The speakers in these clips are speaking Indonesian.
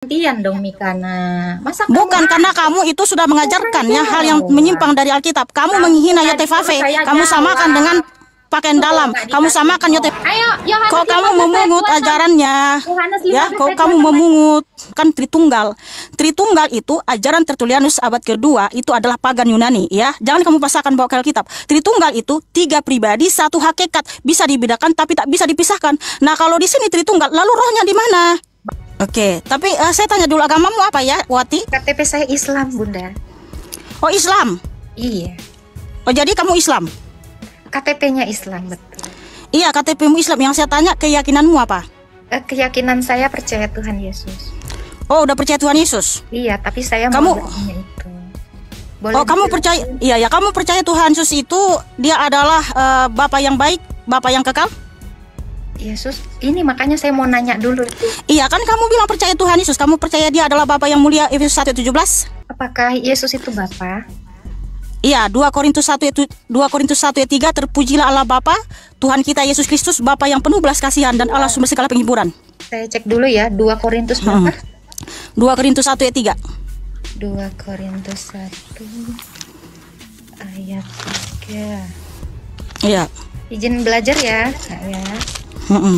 Gantian dong Mikana. Masa Bukan karena kamu itu sudah mengajarkan ya hal yang menyimpang dari Alkitab. Kamu menghina Yotefafe, kamu samakan dengan pakaian dalam, kamu samakan Yotefafe. Kok kamu memungut ajarannya? Ya, kok kamu memungut kan Tritunggal. Tritunggal itu ajaran Tertullianus abad kedua itu adalah pagan Yunani ya. Jangan kamu pasangkan bawa ke Alkitab. Tritunggal itu tiga pribadi, satu hakikat, bisa dibedakan tapi tak bisa dipisahkan. Nah, kalau di sini Tritunggal, lalu rohnya di mana? Oke, tapi saya tanya dulu, agamamu apa ya, Wati? KTP saya Islam, Bunda. Oh, Islam? Iya. Oh, jadi kamu Islam? KTP-nya Islam, betul. Iya, KTP-mu Islam. Yang saya tanya, keyakinanmu apa? Keyakinan saya percaya Tuhan Yesus. Oh, udah percaya Tuhan Yesus? Iya, tapi saya Kamu- mau bertanya itu. Boleh Oh, kamu dijelasin? percaya? Iya, ya, kamu percaya Tuhan Yesus itu dia adalah Bapa yang baik, Bapa yang kekal? Yesus, ini makanya saya mau nanya dulu itu. Iya, kan kamu bilang percaya Tuhan Yesus. Kamu percaya dia adalah Bapa yang mulia, Efesus 1:17? Apakah Yesus itu Bapa? Iya, 2 Korintus 1 ayat 3, terpujilah Allah Bapa, Tuhan kita Yesus Kristus, Bapa yang penuh belas kasihan dan Allah sumber segala penghiburan. Saya cek dulu ya, 2 Korintus berapa? 2 Korintus 1 ayat 3. 2 Korintus 1 ayat 3. Iya. Izin belajar ya, saya.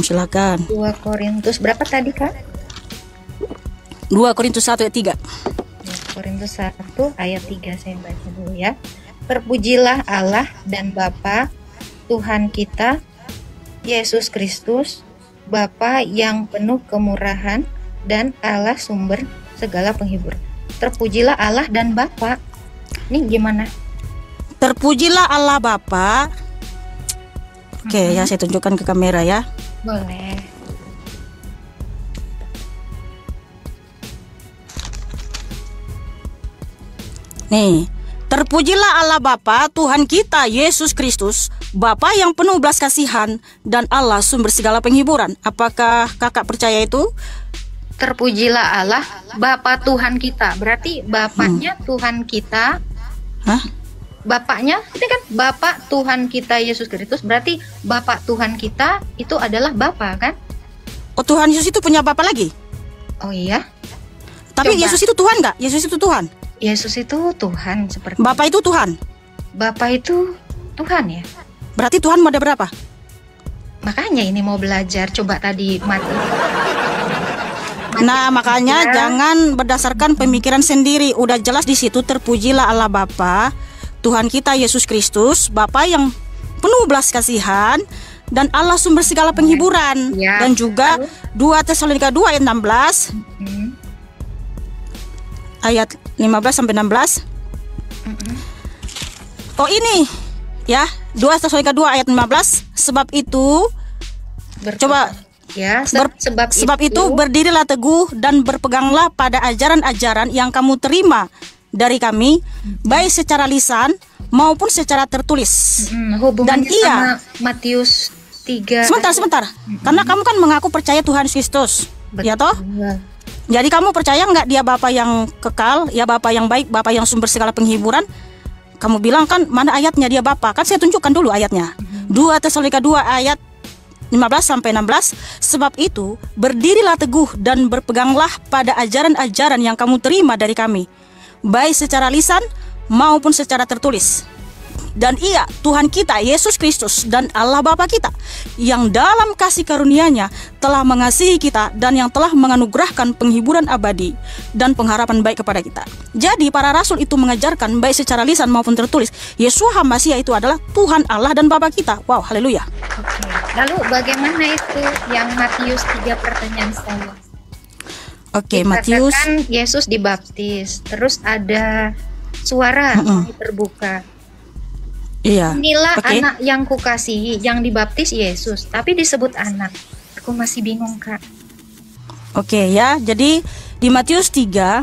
Silakan. 2 Korintus berapa tadi, Kak? 2 Korintus 1 ayat 3. 2 Korintus 1 ayat 3 saya baca dulu ya. Terpujilah Allah dan Bapa Tuhan kita Yesus Kristus, Bapa yang penuh kemurahan dan Allah sumber segala penghibur. Terpujilah Allah dan Bapa. Ini gimana? Terpujilah Allah Bapa. Oke, ya saya tunjukkan ke kamera ya. Boleh. Nih, terpujilah Allah Bapa Tuhan kita Yesus Kristus, Bapa yang penuh belas kasihan dan Allah sumber segala penghiburan. Apakah kakak percaya itu? Terpujilah Allah Bapa Tuhan kita. Berarti Bapaknya Tuhan kita. Hah? Bapaknya ini kan Bapak Tuhan kita Yesus Kristus. Berarti Bapak Tuhan kita itu adalah Bapa kan? Oh, Tuhan Yesus itu punya Bapa lagi? Oh iya. Tapi Coba. Yesus itu Tuhan nggak? Yesus itu Tuhan. Yesus itu Tuhan seperti Bapa itu Tuhan. Bapak itu Tuhan ya. Berarti Tuhan ada berapa? Makanya ini mau belajar. Coba tadi mati. Nah, makanya jangan berdasarkan pemikiran sendiri. Udah jelas di situ, terpujilah Allah Bapa Tuhan kita Yesus Kristus, Bapa yang penuh belas kasihan dan Allah sumber segala penghiburan. Ya. Dan juga 2 Tesalonika 2 ayat 16 ayat 15 sampai 16. Oh, ini ya, 2 Tesalonika 2 ayat 15. Sebab itu coba ya, sebab itu berdirilah teguh dan berpeganglah pada ajaran-ajaran yang kamu terima dari kami, baik secara lisan maupun secara tertulis. hubungannya Dan iya. sama Matius 3. Sebentar. Karena kamu kan mengaku percaya Tuhan Yesus Kristus. Ya toh? Jadi kamu percaya nggak dia Bapa yang kekal, ya Bapa yang baik, Bapa yang sumber segala penghiburan? Kamu bilang kan mana ayatnya dia Bapa? Kan saya tunjukkan dulu ayatnya. 2 Tesalonika 2 ayat 15 sampai 16. Sebab itu berdirilah teguh dan berpeganglah pada ajaran-ajaran yang kamu terima dari kami, baik secara lisan maupun secara tertulis. Dan ia Tuhan kita Yesus Kristus dan Allah Bapa kita yang dalam kasih karunia-Nya telah mengasihi kita dan yang telah menganugerahkan penghiburan abadi dan pengharapan baik kepada kita. Jadi para rasul itu mengajarkan baik secara lisan maupun tertulis, Yeshua HaMasiah itu adalah Tuhan Allah dan Bapa kita. Wow, haleluya. Oke. Lalu bagaimana itu yang Matius 3 pertanyaan saya? Oke, Matius. Dikatakan Yesus dibaptis, terus ada suara terbuka. Iya. Inilah Oke. anak yang kukasihi, yang dibaptis Yesus, tapi disebut anak. Aku masih bingung, Kak. Oke ya, jadi di Matius 3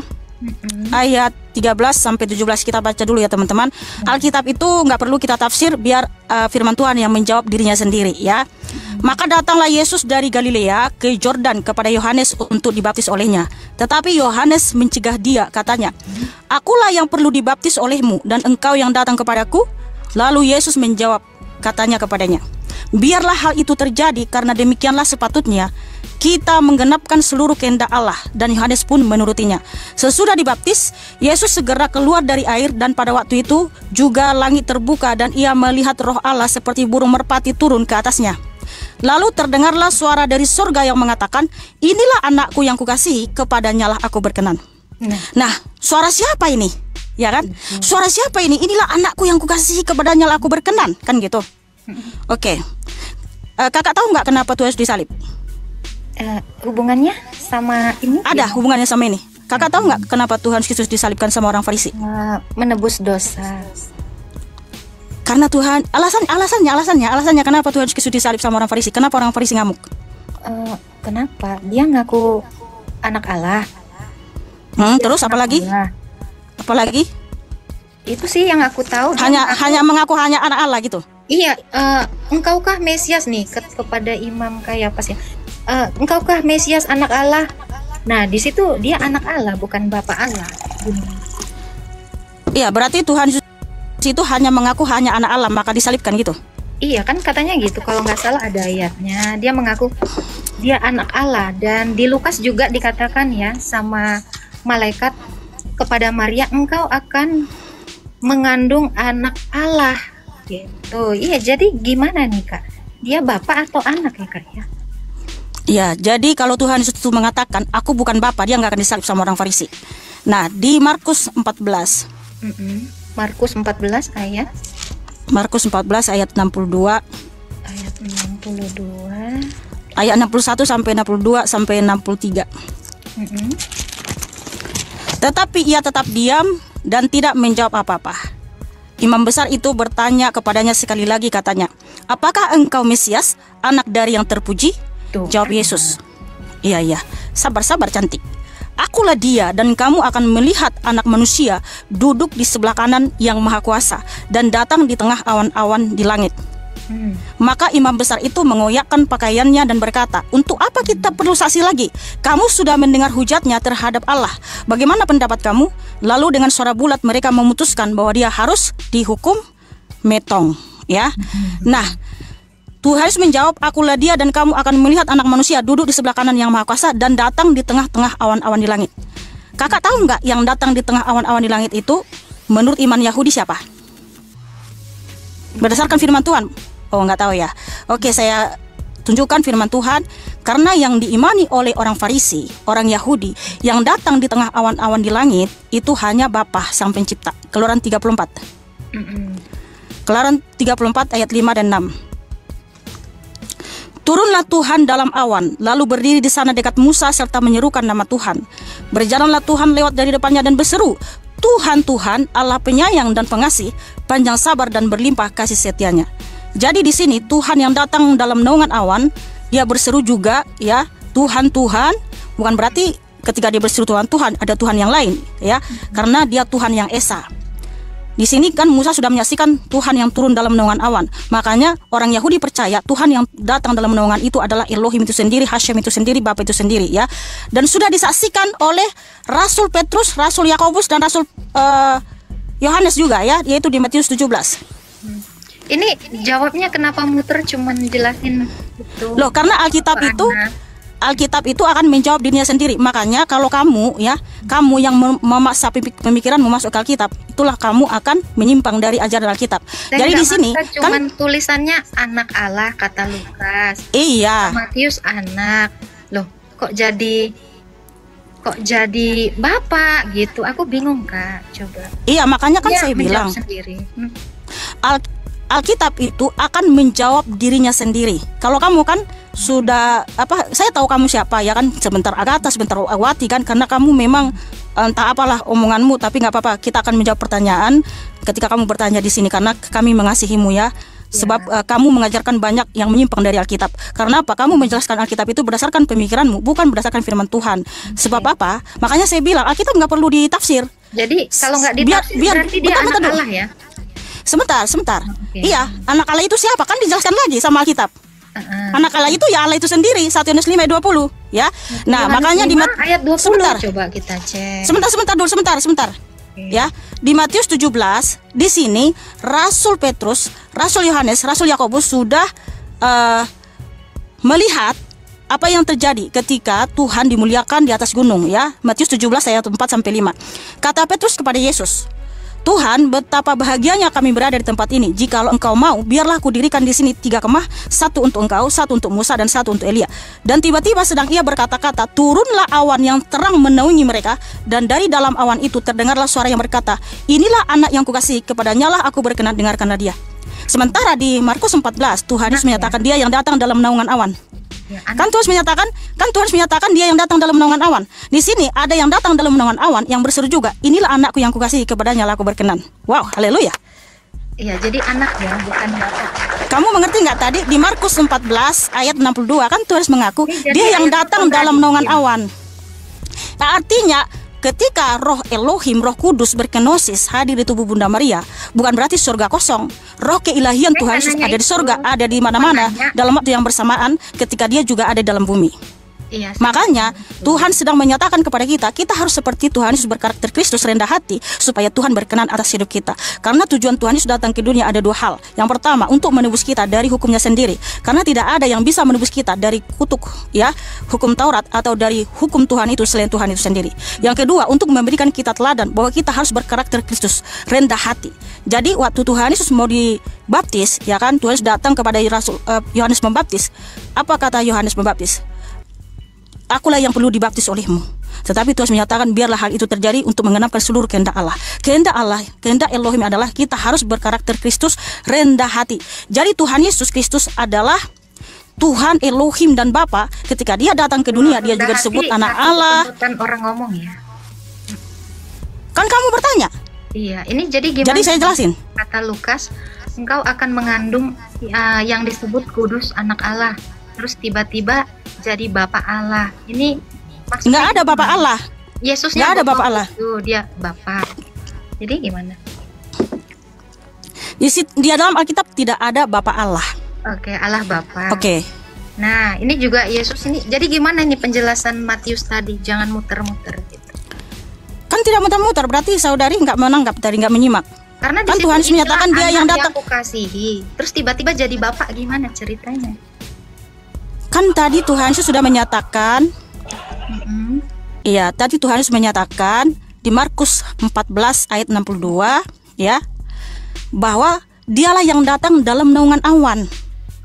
ayat 13 sampai 17 kita baca dulu ya teman-teman. Alkitab itu nggak perlu kita tafsir, biar firman Tuhan yang menjawab dirinya sendiri ya. Maka datanglah Yesus dari Galilea ke Yordan kepada Yohanes untuk dibaptis olehnya. Tetapi Yohanes mencegah dia, katanya, "Akulah yang perlu dibaptis olehmu dan engkau yang datang kepadaku?" Lalu Yesus menjawab, katanya kepadanya, "Biarlah hal itu terjadi, karena demikianlah sepatutnya kita menggenapkan seluruh kehendak Allah, dan Yohanes pun menurutinya. Sesudah dibaptis, Yesus segera keluar dari air, dan pada waktu itu juga langit terbuka dan ia melihat Roh Allah seperti burung merpati turun ke atasnya. Lalu terdengarlah suara dari surga yang mengatakan, inilah anakku yang kukasihi, kepadanya lah aku berkenan. Nah, suara siapa ini? Ya kan? Suara siapa ini? Inilah anakku yang kukasihi, kepadanya lah aku berkenan. Kan gitu. Oke. Kakak tahu nggak kenapa Tuhan Yesus disalib? Hubungannya sama ini? Ada hubungannya sama ini. Kakak tahu nggak kenapa Tuhan Yesus disalibkan sama orang Farisi? Menebus dosa. Karena Tuhan, alasannya kenapa Tuhan Yesus disalib sama orang Farisi? Kenapa orang Farisi ngamuk? Kenapa? Dia ngaku anak Allah. Terus apa lagi? Apa lagi? Itu sih yang aku tahu. Hanya mengaku hanya anak Allah gitu. Iya, engkaukah Mesias nih kepada Imam Kayafas ya? Engkaukah Mesias anak Allah? Nah, di situ dia anak Allah, bukan Bapak Allah. Iya, berarti Tuhan Yesus itu hanya mengaku hanya anak Allah, maka disalibkan gitu. Iya kan katanya gitu, kalau nggak salah ada ayatnya. Dia mengaku dia anak Allah, dan di Lukas juga dikatakan ya sama malaikat kepada Maria, engkau akan mengandung anak Allah gitu. Iya, jadi gimana nih Kak? Dia bapak atau anak ya Kak ya? Ya, jadi kalau Tuhan Yesus itu mengatakan aku bukan Bapa, dia nggak akan disalib sama orang Farisi. Nah, di Markus 14. Markus 14 ayat. Markus 14 ayat 62. Ayat 62. Ayat 61 sampai 62 sampai 63. Tetapi ia tetap diam dan tidak menjawab apa-apa. Imam besar itu bertanya kepadanya sekali lagi, katanya, apakah engkau Mesias, anak dari yang terpuji? Jawab Yesus, iya, sabar cantik. Akulah dia, dan kamu akan melihat anak manusia duduk di sebelah kanan yang maha kuasa dan datang di tengah awan-awan di langit. Maka imam besar itu mengoyakkan pakaiannya dan berkata, untuk apa kita perlu saksi lagi? Kamu sudah mendengar hujatnya terhadap Allah. Bagaimana pendapat kamu? Lalu dengan suara bulat mereka memutuskan bahwa dia harus dihukum metong. Ya, nah, Tuhan Yesus menjawab, akulah dia, dan kamu akan melihat anak manusia duduk di sebelah kanan yang maha kuasa dan datang di tengah-tengah awan-awan di langit. Kakak tahu nggak yang datang di tengah awan-awan di langit itu menurut iman Yahudi siapa? Berdasarkan firman Tuhan. Oh, nggak tahu ya. Oke, saya tunjukkan firman Tuhan. Karena yang diimani oleh orang Farisi, orang Yahudi, yang datang di tengah awan-awan di langit itu hanya Bapa Sang Pencipta. Keluaran 34. Keluaran 34 ayat 5 dan 6. Turunlah Tuhan dalam awan, lalu berdiri di sana dekat Musa serta menyerukan nama Tuhan. Berjalanlah Tuhan lewat dari depannya dan berseru, Tuhan, Tuhan, Allah penyayang dan pengasih, panjang sabar dan berlimpah kasih setianya. Jadi di sini Tuhan yang datang dalam naungan awan, dia berseru juga, ya, Tuhan, Tuhan. Bukan berarti ketika dia berseru Tuhan, Tuhan, ada Tuhan yang lain, ya, karena dia Tuhan yang esa. Di sini kan Musa sudah menyaksikan Tuhan yang turun dalam naungan awan. Makanya orang Yahudi percaya Tuhan yang datang dalam naungan itu adalah Elohim itu sendiri, Hashem itu sendiri, Bapa itu sendiri, ya. Dan sudah disaksikan oleh Rasul Petrus, Rasul Yakobus, dan Rasul Yohanes juga, ya, yaitu di Matius 17. Ini jawabnya kenapa muter cuman jelasin itu? Loh, karena Alkitab itu akan menjawab dirinya sendiri. Makanya kalau kamu, ya, kamu yang memaksa pemikiranmu masuk ke Alkitab, itulah kamu akan menyimpang dari ajaran Alkitab. Dan jadi di sini kan tulisannya anak Allah kata Lukas. Iya. Matius anak. Loh, kok jadi bapak gitu? Aku bingung, Kak. Coba. Iya, makanya kan saya bilang sendiri. Alkitab itu akan menjawab dirinya sendiri. Kalau kamu kan sudah saya tahu kamu siapa, ya kan, sebentar Agatha, sebentar Wati, kan, karena kamu memang entah apalah omonganmu, tapi nggak apa-apa, kita akan menjawab pertanyaan ketika kamu bertanya di sini karena kami mengasihimu, ya. Sebab kamu mengajarkan banyak yang menyimpang dari Alkitab. Karena apa? Kamu menjelaskan Alkitab itu berdasarkan pemikiranmu, bukan berdasarkan firman Tuhan. Sebab apa? Makanya saya bilang Alkitab nggak perlu ditafsir. Jadi kalau nggak ditafsir berarti dia anak Allah, ya. Sebentar. Iya, anak Allah itu siapa? Kan dijelaskan lagi sama Alkitab. Anak Allah itu ya Allah itu sendiri, 1 Yohanes 5 ayat 20, ya. Nah, makanya di ayat 20 coba kita cek. Sebentar. Ya, di Matius 17 di sini Rasul Petrus, Rasul Yohanes, Rasul Yakobus sudah melihat apa yang terjadi ketika Tuhan dimuliakan di atas gunung ya. Matius 17 ayat 4 sampai 5. Kata Petrus kepada Yesus, Tuhan, betapa bahagianya kami berada di tempat ini. Jikalau engkau mau, biarlah aku dirikan di sini 3 kemah, 1 untuk engkau, 1 untuk Musa, dan 1 untuk Elia. Dan tiba-tiba sedang ia berkata-kata, turunlah awan yang terang menaungi mereka, dan dari dalam awan itu terdengarlah suara yang berkata, inilah anak yang kukasihi, kepadanya lah aku berkenan, dengarkanlah dia. Sementara di Markus 14, Tuhan Yesus menyatakan dia yang datang dalam naungan awan. Kan Tuhan menyatakan dia yang datang dalam naungan awan. Di sini ada yang datang dalam naungan awan yang berseru juga, inilah anakku yang kukasihi, kepadanya lah aku berkenan. Wow, haleluya. Iya, jadi anak ya, bukan bapak. Kamu mengerti nggak tadi di Markus 14 ayat 62 kan Tuhan mengaku dia yang datang dalam naungan awan. Nah, artinya ketika roh Elohim, roh kudus berkenosis hadir di tubuh Bunda Maria, bukan berarti surga kosong. Roh keilahian Tuhan Yesus ada di surga, ada di mana-mana dalam waktu yang bersamaan ketika dia juga ada dalam bumi. Iya, makanya Tuhan sedang menyatakan kepada kita, kita harus seperti Tuhan Yesus berkarakter Kristus, rendah hati, supaya Tuhan berkenan atas hidup kita. Karena tujuan Tuhan Yesus datang ke dunia ada 2 hal. Yang pertama, untuk menebus kita dari hukumnya sendiri. Karena tidak ada yang bisa menebus kita dari kutuk ya, hukum Taurat atau dari hukum Tuhan itu selain Tuhan itu sendiri. Yang kedua, untuk memberikan kita teladan bahwa kita harus berkarakter Kristus, rendah hati. Jadi waktu Tuhan Yesus mau dibaptis, ya kan, Tuhan Yesus datang kepada Yohanes Pembaptis. Apa kata Yohanes Pembaptis? Akulah yang perlu dibaptis olehmu. Tetapi Tuhan menyatakan biarlah hal itu terjadi untuk menggenapkan seluruh kehendak Allah. Kehendak Allah, kehendak Elohim adalah kita harus berkarakter Kristus, rendah hati. Jadi Tuhan Yesus Kristus adalah Tuhan Elohim dan Bapa. Ketika dia datang ke dunia, dia juga disebut anak Allah. Kan orang ngomong ya. Kan kamu bertanya? Iya, ini jadi gimana? Jadi saya jelasin. Kata Lukas, engkau akan mengandung yang disebut kudus anak Allah. Terus tiba-tiba jadi Bapak Allah. Ini nggak ada Bapak Allah. Yesusnya nggak ada Bapak Allah. Itu dia Bapak. Jadi gimana? Di dalam Alkitab tidak ada Bapak Allah. Oke, Allah Bapak. Oke. Nah, ini juga Yesus ini. Jadi gimana ini penjelasan Matius tadi? Jangan muter-muter gitu. Kan tidak muter-muter, berarti saudari nggak menanggap, tadi nggak menyimak. Karena kan Tuhan menyatakan dia yang datang. Aku kasihi. Terus tiba-tiba jadi Bapak, gimana ceritanya? Kan tadi Tuhan Yesus sudah menyatakan, iya, tadi Tuhan Yesus menyatakan di Markus 14 ayat 62 ya, bahwa dialah yang datang dalam naungan awan.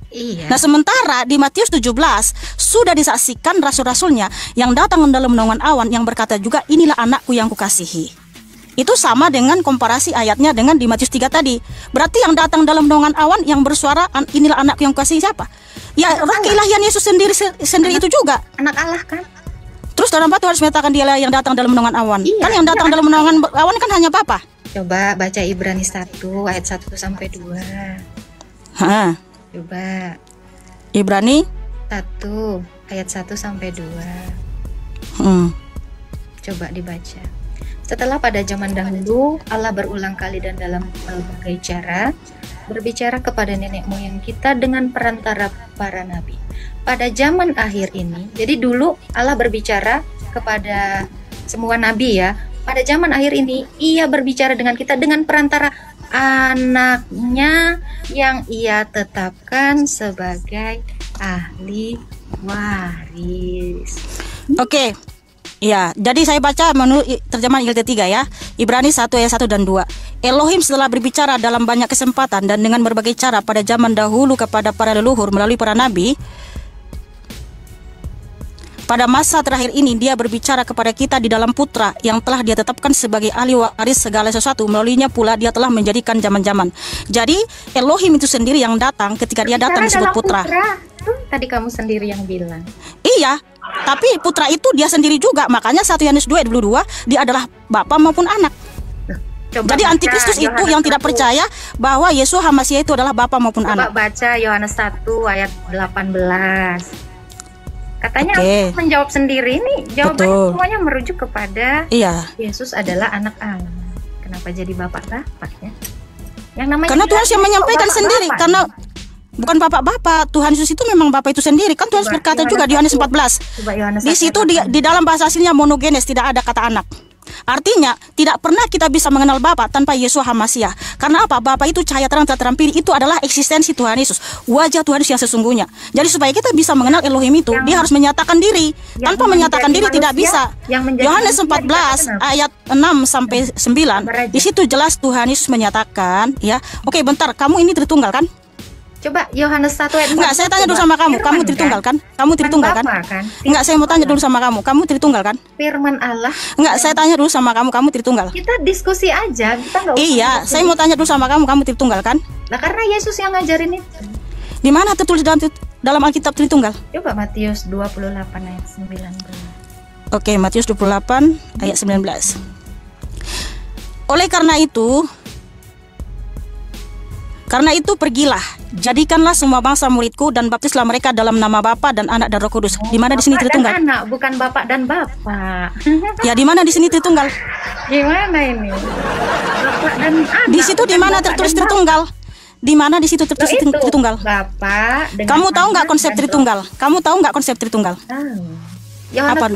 Iya. Nah, sementara di Matius 17 sudah disaksikan rasul-rasulnya yang datang dalam naungan awan yang berkata juga, inilah anakku yang kukasihi. Itu sama dengan komparasi ayatnya dengan di Matius 3 tadi. Berarti yang datang dalam naungan awan yang bersuara, inilah anakku yang kukasihi siapa? Ya, roh keilahian Yesus sendiri itu juga. Anak Allah kan? Terus dalam Tuhan harus menyatakan dialah yang datang dalam naungan awan. Iya, kan yang datang dalam naungan awan kan hanya Bapa. Coba baca Ibrani 1 ayat 1 sampai 2. Hah. Coba. Ibrani 1 ayat 1 sampai 2. Coba dibaca. Setelah pada zaman dahulu Allah berulang kali dan dalam berbagai cara berbicara kepada nenek moyang kita dengan perantara para nabi. Pada zaman akhir ini, jadi dulu Allah berbicara kepada semua nabi ya. Pada zaman akhir ini Ia berbicara dengan kita dengan perantara anaknya yang Ia tetapkan sebagai ahli waris. Oke. Ya, jadi saya baca menurut terjemahan ILT 3 ya. Ibrani 1 ayat 1 dan 2. Elohim setelah berbicara dalam banyak kesempatan dan dengan berbagai cara pada zaman dahulu kepada para leluhur melalui para nabi, pada masa terakhir ini dia berbicara kepada kita di dalam Putra yang telah dia tetapkan sebagai ahli waris segala sesuatu. Melaluinya pula dia telah menjadikan zaman-zaman. Jadi Elohim itu sendiri yang datang ketika dia datang disebut Putra. Tadi kamu sendiri yang bilang. Iya, tapi Putra itu dia sendiri juga. Makanya 1 Yohanes 2 ayat 22 dia adalah Bapa maupun anak. Jadi antikristus itu yang tidak percaya bahwa Yesus Hamasiah itu adalah Bapa maupun anak. Coba baca Yohanes 1 ayat 18. Katanya aku menjawab sendiri nih. Jawabannya semuanya merujuk kepada Yesus adalah anak Allah. Kenapa jadi bapak-bapak ya? Yang namanya karena Tuhan yang menyampaikan sendiri. Karena bukan bapak-bapak, Tuhan Yesus itu memang Bapa itu sendiri. Kan Tuhan berkata juga di Yohanes 14. Di situ di dalam bahasa aslinya monogenes, tidak ada kata anak. Artinya tidak pernah kita bisa mengenal Bapa tanpa Yeshua HaMasiah. Karena apa? Bapa itu cahaya terang telah terampiri, itu adalah eksistensi Tuhan Yesus, wajah Tuhan Yesus yang sesungguhnya. Jadi supaya kita bisa mengenal Elohim itu, dia harus menyatakan diri. Tanpa menyatakan diri tidak bisa. Yohanes 14 ayat 6 sampai 9, di situ jelas Tuhan Yesus menyatakan, ya. Oke, bentar, kamu ini Tritunggal kan? Coba Yohanes 1 ayat 4. Enggak, saya tanya dulu sama kamu. Kamu Tritunggal kan? Kamu Tritunggal kan? Enggak, saya mau tanya dulu sama kamu. Kamu Tritunggal kan? Firman Allah. Enggak, saya tanya dulu sama kamu. Kamu Tritunggal. Kita diskusi aja. Kita enggak usah. Iya, saya mau tanya dulu sama kamu. Kamu Tritunggal kan? Nah, karena Yesus yang ngajarin itu. Di mana tertulis dalam Alkitab Tritunggal? Coba Matius 28 ayat 19. Oke, Matius 28 ayat 19. Oleh karena itu pergilah, jadikanlah semua bangsa muridku dan baptislah mereka dalam nama Bapa dan Anak dan Roh Kudus. Di mana di sini Tritunggal? Anak, bukan Bapak dan Bapak. Ya, di mana di sini Tritunggal? Gimana ini? Bapak dan Anak. Di situ di mana tertulis Tritunggal? Di mana di situ tertulis Tritunggal? Bapak. Kamu tahu nggak konsep Tritunggal? Kamu tahu nggak konsep Tritunggal? Apa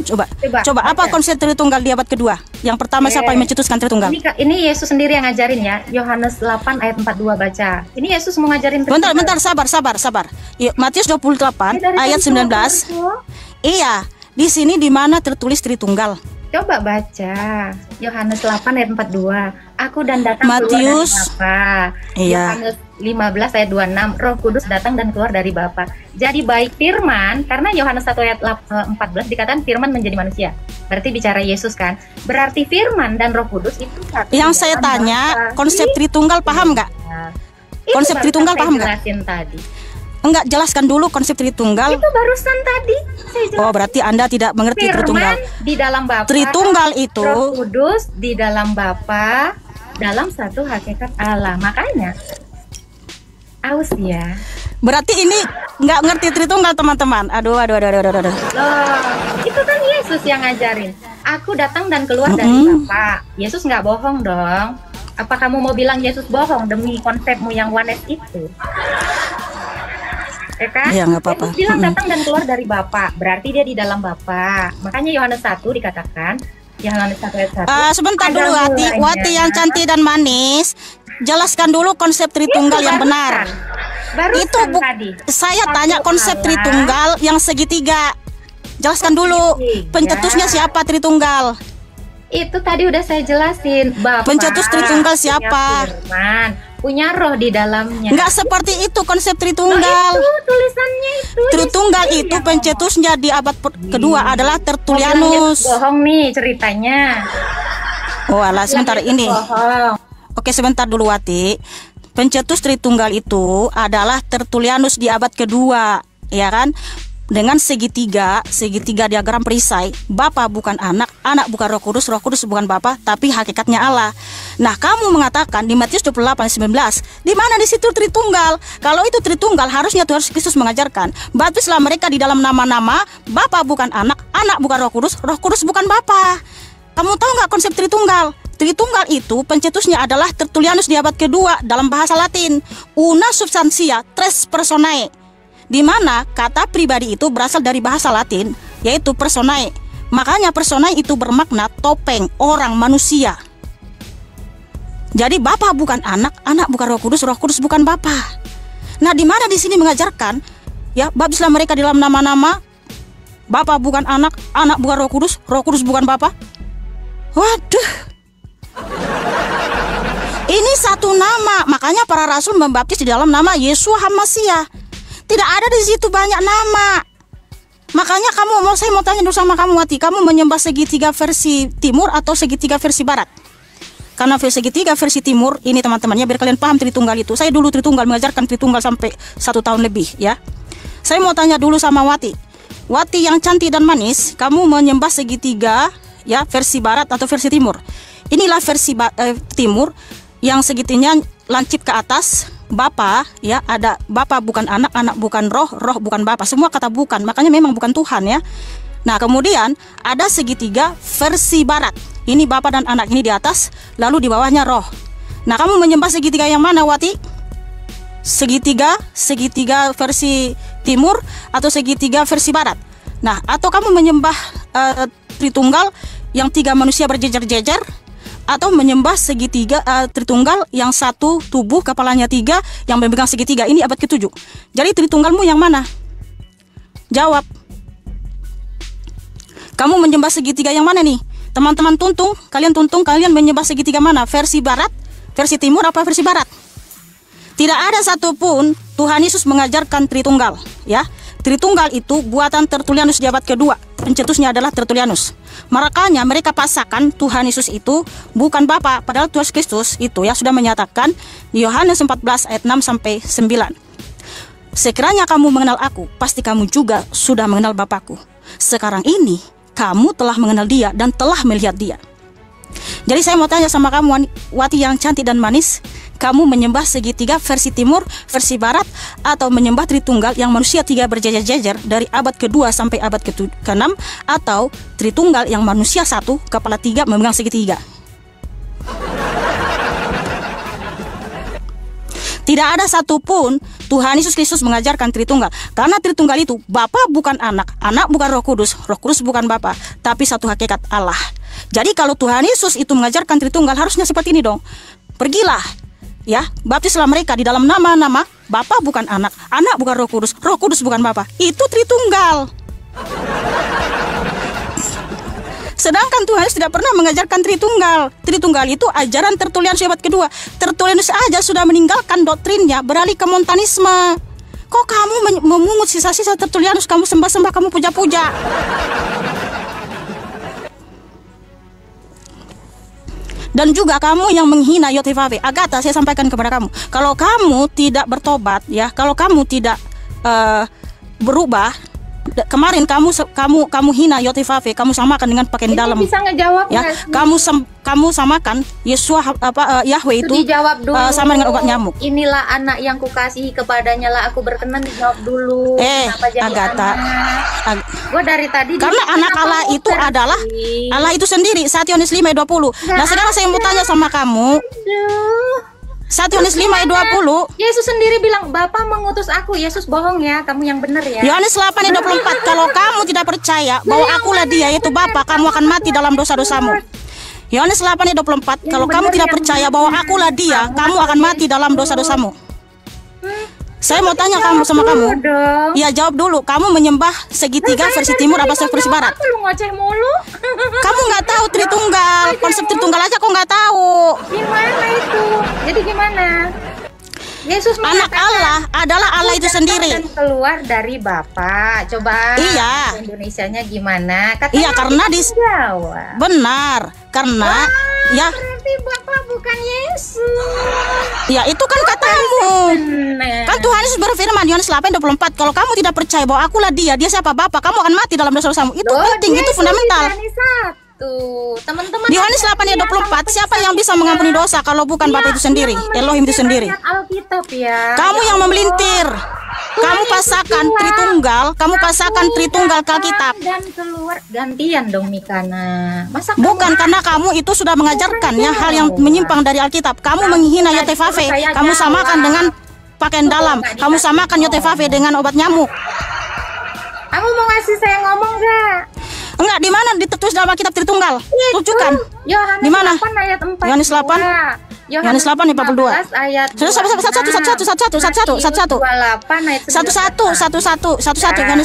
coba apa konsep Tritunggal di abad kedua? Yang pertama siapa yang mencetuskan Tritunggal? Ini Yesus sendiri yang ngajarin ya. Yohanes 8 ayat 42 baca. Ini Yesus mau ngajarin Tritunggal. Bentar, sabar. Matius 28 ayat 19. Iya, di sini di mana tertulis Tritunggal? Coba baca Yohanes 8 ayat 42. Aku dan datang Matius, keluar dari Bapa. Iya. Yohanes 15 ayat 26. Roh Kudus datang dan keluar dari Bapa. Jadi baik firman, karena Yohanes 1 ayat 14 dikatakan firman menjadi manusia. Berarti bicara Yesus kan? Berarti firman dan Roh Kudus itu satu. Yang saya tanya, konsep Tritunggal paham nggak? Konsep Tritunggal paham nggak? Jelasin tadi. Enggak, jelaskan dulu konsep Tritunggal. Itu barusan tadi saya jelasin. Oh, berarti Anda tidak mengerti Tritunggal. Di dalam Bapa. Tritunggal itu Roh Kudus di dalam Bapa, dalam satu hakikat Allah. Makanya aus ya. berarti ini nggak ngerti Tritunggal, teman-teman. Aduh. Loh, itu kan Yesus yang ngajarin. Aku datang dan keluar dari Bapa. Yesus nggak bohong dong. Apa kamu mau bilang Yesus bohong demi konsepmu yang oneness itu? Ya kan? Ya, nggak apa-apa. Yesus bilang datang dan keluar dari Bapa, berarti dia di dalam Bapa. Makanya Yohanes 1 dikatakan, Yohanes 1 ayat 1. Sebentar dulu, Wati yang cantik dan manis. Jelaskan dulu konsep Tritunggal yang benar. Itu tadi. Saya tanya konsep Tritunggal yang segitiga. Jelaskan dulu. Pencetusnya siapa Tritunggal? Itu tadi udah saya jelasin. Bapa, pencetus Tritunggal siapa? Firman, punya roh di dalamnya. Enggak seperti itu konsep Tritunggal. Itu tulisannya itu. Tritunggal itu pencetusnya di abad kedua adalah Tertullianus. Bohong nih ceritanya. Oh alah, sebentar ini. Bohong. Oke, sebentar dulu Wati. Pencetus Tritunggal itu adalah Tertullianus di abad kedua, ya kan? Dengan segitiga diagram perisai. Bapa bukan anak, anak bukan Roh Kudus bukan Bapa, tapi hakikatnya Allah. Nah, kamu mengatakan di Matius 28:19, di mana di situ Tritunggal? Kalau itu Tritunggal, harusnya Tuhan Kristus mengajarkan, baptislah mereka di dalam nama-nama, Bapa bukan anak, anak bukan Roh Kudus bukan Bapa. Kamu tahu nggak konsep Tritunggal? Tritunggal itu pencetusnya adalah Tertullianus di abad kedua dalam bahasa Latin, una substantia tres personae, di mana kata pribadi itu berasal dari bahasa Latin, yaitu personae. Makanya personae itu bermakna topeng, orang, manusia. Jadi Bapa bukan anak, anak bukan Roh Kudus bukan Bapa. Nah, di mana di sini mengajarkan, ya, baptislah mereka di dalam nama-nama, Bapa bukan anak, anak bukan Roh Kudus bukan Bapa. Waduh. Ini satu nama, makanya para rasul membaptis di dalam nama Yeshua HaMasiah. Tidak ada di situ banyak nama. Makanya saya mau tanya dulu sama kamu, Wati, kamu menyembah segitiga versi timur atau segitiga versi barat? Karena segitiga versi timur ini, teman-temannya, biar kalian paham Tritunggal itu. Saya dulu Tritunggal, mengajarkan Tritunggal sampai 1 tahun lebih, ya. Saya mau tanya dulu sama Wati. Wati yang cantik dan manis, kamu menyembah segitiga, ya, versi barat atau versi timur? Inilah versi timur yang segitinya lancip ke atas. Bapa, ya, ada Bapa bukan anak, anak bukan roh bukan Bapa, semua kata bukan, makanya memang bukan Tuhan, ya. Nah, kemudian ada segitiga versi barat. Ini Bapa dan anak ini di atas, lalu di bawahnya roh. Nah, kamu menyembah segitiga yang mana, Wati? Segitiga versi timur atau segitiga versi barat? Nah, atau kamu menyembah Tritunggal yang 3 manusia berjejer-jejer, atau menyembah segitiga Tritunggal yang satu tubuh, kepalanya 3, yang memegang segitiga. Ini abad ke-7. Jadi Tritunggalmu yang mana? Jawab. Kamu menyembah segitiga yang mana nih? Teman-teman tuntung, kalian menyembah segitiga mana? Versi barat, versi timur, apa versi barat? Tidak ada satupun Tuhan Yesus mengajarkan Tritunggal, ya. Tritunggal itu buatan Tertullianus di abad kedua. Pencetusnya adalah Tertullianus. Makanya mereka pasangkan Tuhan Yesus itu bukan Bapa, padahal Tuhan Kristus itu ya sudah menyatakan di Yohanes 14 ayat 6 sampai 9. Sekiranya kamu mengenal aku, pasti kamu juga sudah mengenal Bapakku. Sekarang ini kamu telah mengenal Dia dan telah melihat Dia. Jadi saya mau tanya sama kamu, Wati yang cantik dan manis, kamu menyembah segitiga versi timur, versi barat, atau menyembah Tritunggal yang manusia 3 berjejer-jejer dari abad ke-2 sampai abad ke-6, atau Tritunggal yang manusia 1, kepala 3, memegang segitiga? Tidak ada satupun Tuhan Yesus Kristus mengajarkan Tritunggal. Karena Tritunggal itu Bapa bukan anak, anak bukan Roh Kudus bukan Bapa, tapi satu hakikat Allah. Jadi kalau Tuhan Yesus itu mengajarkan Tritunggal, harusnya seperti ini dong. Pergilah, ya, baptislah mereka di dalam nama-nama Bapa bukan anak, anak bukan Roh Kudus bukan Bapa. Itu Tritunggal. Sedangkan Tuhan Yesus tidak pernah mengajarkan Tritunggal. Tritunggal itu ajaran Tertullianus abad kedua. Tertullianus aja sudah meninggalkan doktrinnya, beralih ke Montanisme. Kok kamu memungut sisa-sisa Tertullianus, kamu sembah-sembah, kamu puja-puja? Dan juga kamu yang menghina Yotefafe. Agatha, saya sampaikan kepada kamu, kalau kamu tidak bertobat, ya, kalau kamu tidak berubah, kemarin kamu hina Yotefafe, kamu samakan dengan pakaian dalam. Bisa ngejawab ya? Kamu samakan Yesua Yahweh itu sama dengan obat nyamuk. Inilah anak yang kukasihi, kepadanya lah aku berkenan. Dijawab dulu. Agatha, gue dari tadi. Karena anak Allah itu adalah Allah itu sendiri. 1 Yohanes 5 ayat 20. Nah sekarang saya mau tanya sama kamu. 1 Yohanes 5 ayat 20. Yesus sendiri bilang, Bapa mengutus aku. Yesus bohong ya, kamu yang benar ya. Yohanes 8 ayat 24. Kalau kamu tidak percaya bahwa akulah Dia, yaitu Bapa, kamu akan mati dalam dosa-dosamu. Yohanes 8 ayat 24. Kalau kamu tidak percaya bahwa akulah Dia, kamu akan mati dalam dosa-dosamu. Saya mau tanya sama kamu. Ya, jawab dulu. Kamu menyembah segitiga versi timur apa versi barat? Lu ngoceh mulu. Kamu nggak tahu Tritunggal. Konsep Tritunggal aja kok nggak tahu. Gimana itu? Jadi gimana? Yesus anak Allah adalah Allah itu sendiri. Dan keluar dari Bapa. Coba. Iya. Indonesianya gimana? Katanya iya, karena di Jawa. Benar. Karena ya. Berarti Bapa bukan Yesus. Ya, itu kan katamu. Kan Tuhan Yesus berfirman Yohanes 8:24, kalau kamu tidak percaya bahwa akulah Dia siapa Bapa, kamu akan mati dalam dosa-dosamu. Itu penting, itu fundamental. Teman-teman, di Yohanes 8:24, siapa yang bisa mengampuni dosa kalau bukan Bapa itu sendiri, Elohim itu sendiri? Alkitab ya. Kamu yang memelintir. Kamu pasangkan Tritunggal ke Alkitab. Dan keluar gantian dong Mikana. Masa bukan karena kamu itu sudah mengajarkan ya hal yang menyimpang dari Alkitab. Kamu menghina Yotefafe, kamu samakan dengan pakaian dalam, kamu samakan Yotefafe dengan obat nyamuk. Kamu mau ngasih saya ngomong gak? Enggak, di mana ditulis dalam Alkitab Tritunggal? Tunjukkan. Yohanes di mana? 8 ayat 4. Yohanes 8. Yohanes 8 ayat 42. Ayat 1 Yohanes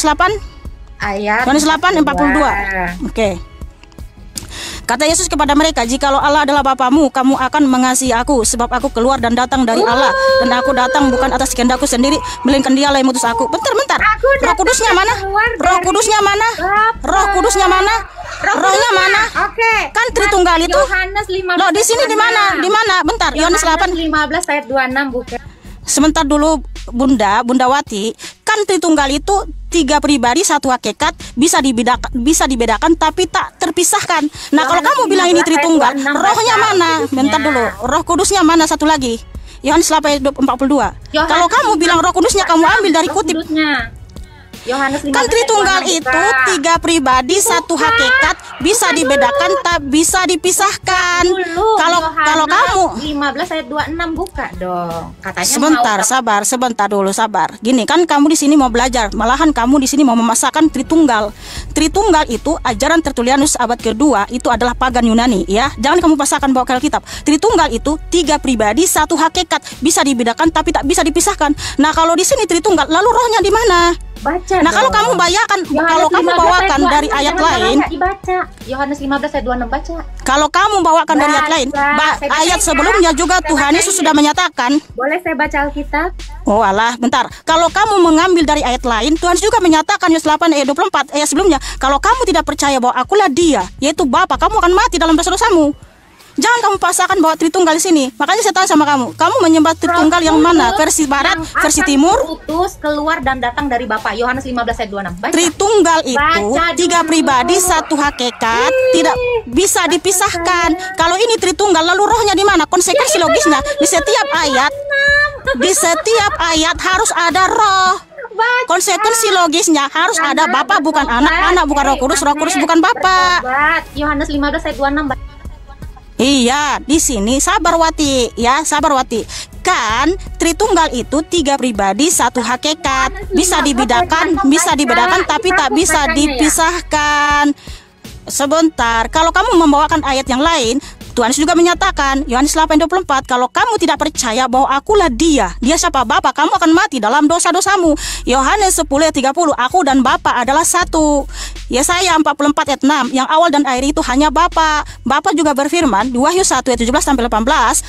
8 ayat Yohanes 8 42. Oke. Kata Yesus kepada mereka, jikalau Allah adalah Bapamu, kamu akan mengasihi aku, sebab aku keluar dan datang dari Allah, dan aku datang bukan atas kehendakku sendiri, melainkan Dialah yang mengutus aku. Bentar. Roh Kudusnya mana? Roh Kudusnya mana? Roh Kudusnya mana? Rohnya mana? Oke. Kan Tritunggal itu. Yohanes 15. Loh, di sini di mana? Di mana? Bentar. Yohanes 8 15 ayat 26 bukan. Sebentar dulu Bunda Wati. Kan Tritunggal itu 3 pribadi, 1 hakikat, bisa dibedakan tapi tak terpisahkan. Nah, kalau kamu bilang ini Tritunggal, rohnya mana? Bentar dulu. Roh Kudusnya mana satu lagi? Yohanes 8:42. Kalau kamu bilang Roh Kudusnya, kamu ambil dari kutip. Yohanes 15 kan Tritunggal itu 3 pribadi, 1 hakikat, bisa dibedakan, tak bisa dipisahkan. Kalau kamu 15 ayat 26 buka dong. Katanya sebentar, sebentar dulu, sabar. Gini kan kamu di sini mau belajar, malahan kamu di sini mau memasakkan Tritunggal. Tritunggal itu ajaran Tertullianus abad kedua, itu adalah pagan Yunani ya. Jangan kamu pasangkan bawa ke Alkitab. Tritunggal itu 3 pribadi, 1 hakikat, bisa dibedakan tapi tak bisa dipisahkan. Nah, kalau di sini Tritunggal, lalu rohnya di mana? Baca nah, kalau dong. kamu bayangkan, kalau kamu bawakan dari ayat lain, dibaca. Yohanes 15 ayat 26 baca. Kalau kamu bawakan dari ayat lain, ayat sebelumnya juga Tuhan Yesus sudah menyatakan. Boleh saya baca Alkitab? Oh alah, bentar. Kalau kamu mengambil dari ayat lain, Tuhan juga menyatakan Yohanes 8 ayat 24 ayat sebelumnya, kalau kamu tidak percaya bahwa akulah Dia, yaitu Bapa, kamu akan mati dalam dosa-dosamu. Jangan kamu pasangkan bahwa Tritunggal di sini. Makanya saya tanya sama kamu menyembah Tritunggal yang mana? Versi barat, versi timur? Utus keluar dan datang dari Bapa. Yohanes 15 ayat 26. Baca. Tritunggal itu 3 pribadi, 1 hakikat, tidak bisa dipisahkan. Kalau ini Tritunggal, lalu rohnya di mana? Konsekuensi logisnya di setiap ayat harus ada roh. Konsekuensi logisnya harus ada Bapa bukan anak, anak bukan Roh Kudus bukan Bapa. Yohanes 15 ayat 26. Iya, di sini sabar Wati, ya sabar Wati. Kan Tritunggal itu 3 pribadi, 1 hakikat, bisa dibedakan, tapi tak bisa dipisahkan. Sebentar, kalau kamu membawakan ayat yang lain, Tuhan juga menyatakan Yohanes 8:24, kalau kamu tidak percaya bahwa akulah Dia siapa? Bapa, kamu akan mati dalam dosa-dosamu. Yohanes 10:30, aku dan Bapa adalah satu. Yesaya 44 ayat 6, yang awal dan akhir itu hanya Bapa. Bapa juga berfirman di Wahyu 1 ayat 17-18,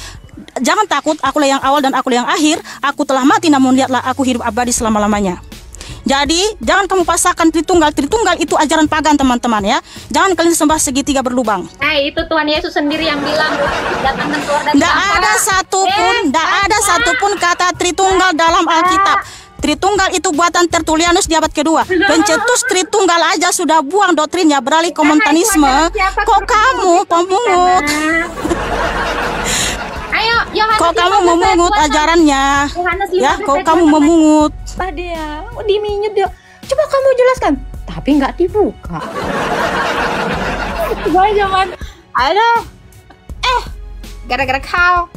jangan takut, akulah yang awal dan akulah yang akhir. Aku telah mati, namun lihatlah aku hidup abadi selama-lamanya. Jadi jangan kamu pasangkan Tritunggal. Tritunggal itu ajaran pagan teman-teman ya. Jangan kalian sembah segitiga berlubang. Itu Tuhan Yesus sendiri yang bilang datang dan keluar dari Nggak ada satupun kata Tritunggal dalam Alkitab. Tritunggal itu buatan Tertullianus di abad kedua. Pencetus Tritunggal aja sudah buang doktrinnya, beralih ke montanisme. Kok kamu pemungut? Ayo, Yohanes, kok kamu memungut ajarannya? Ya, kok kamu memungut? Dia diminyut dia. Coba kamu jelaskan. Tapi nggak dibuka. Jangan. Aduh. Gara-gara kau.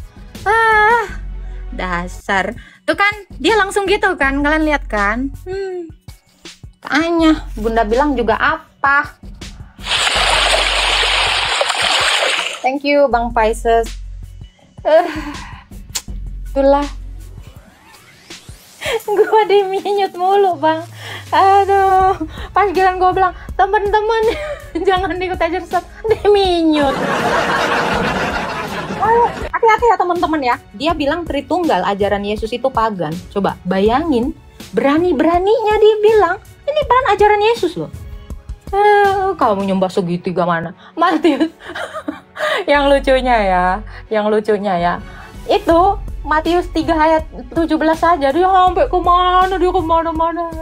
Dasar. Tuh kan, dia langsung gitu kan. Kalian lihat kan? Tanya, Bunda bilang juga apa? Thank you, Bang Paises. Itulah. Gue diminyut mulu Bang. Aduh, pas giliran gue bilang teman-teman jangan ikut aja Ustaz, diminyut. Hati-hati ya teman-teman ya. Dia bilang Tritunggal, ajaran Yesus itu pagan. Coba bayangin, berani-beraninya dia bilang ini bukan ajaran Yesus loh. Kamu nyembah segitiga mana? Matius. Yang lucunya ya, itu Matius 3 ayat 17 saja dia sampai kemana-mana.